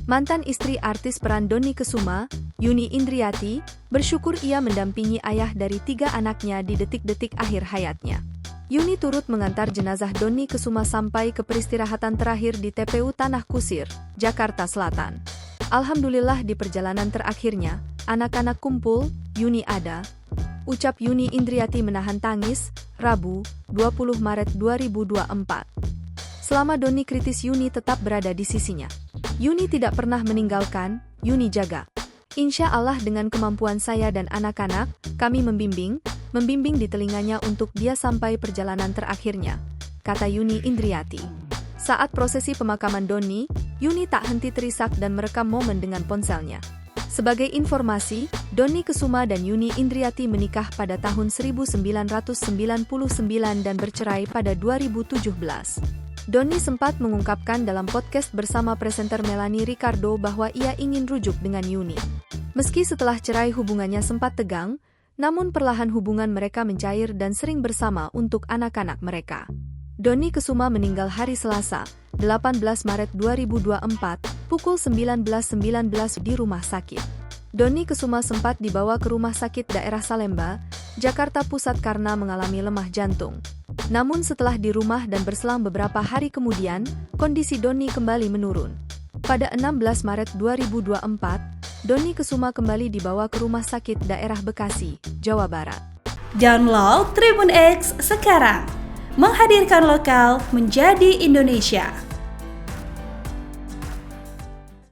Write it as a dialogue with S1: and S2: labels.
S1: Mantan istri artis peran Dony Kesuma, Yuni Indriati, bersyukur ia mendampingi ayah dari 3 anaknya di detik-detik akhir hayatnya. Yuni turut mengantar jenazah Dony Kesuma sampai ke peristirahatan terakhir di TPU Tanah Kusir, Jakarta Selatan. Alhamdulillah di perjalanan terakhirnya, anak-anak kumpul, Yuni ada. Ucap Yuni Indriati menahan tangis, Rabu, 20 Maret 2024. Selama Dony kritis Yuni tetap berada di sisinya. Yuni tidak pernah meninggalkan, Yuni jaga. Insya Allah dengan kemampuan saya dan anak-anak, kami membimbing di telinganya untuk dia sampai perjalanan terakhirnya, kata Yuni Indriati. Saat prosesi pemakaman Dony, Yuni tak henti terisak dan merekam momen dengan ponselnya. Sebagai informasi, Dony Kesuma dan Yuni Indriati menikah pada tahun 1999 dan bercerai pada 2017. Dony sempat mengungkapkan dalam podcast bersama presenter Melanie Ricardo bahwa ia ingin rujuk dengan Yuni. Meski setelah cerai hubungannya sempat tegang, namun perlahan hubungan mereka mencair dan sering bersama untuk anak-anak mereka. Dony Kesuma meninggal hari Selasa, 18 Maret 2024, pukul 19.19 di rumah sakit. Dony Kesuma sempat dibawa ke rumah sakit daerah Salemba, Jakarta Pusat karena mengalami lemah jantung. Namun setelah di rumah dan berselang beberapa hari kemudian, kondisi Dony kembali menurun. Pada 16 Maret 2024, Dony Kesuma kembali dibawa ke rumah sakit daerah Bekasi, Jawa Barat.
S2: Download Tribun X sekarang, menghadirkan lokal menjadi Indonesia.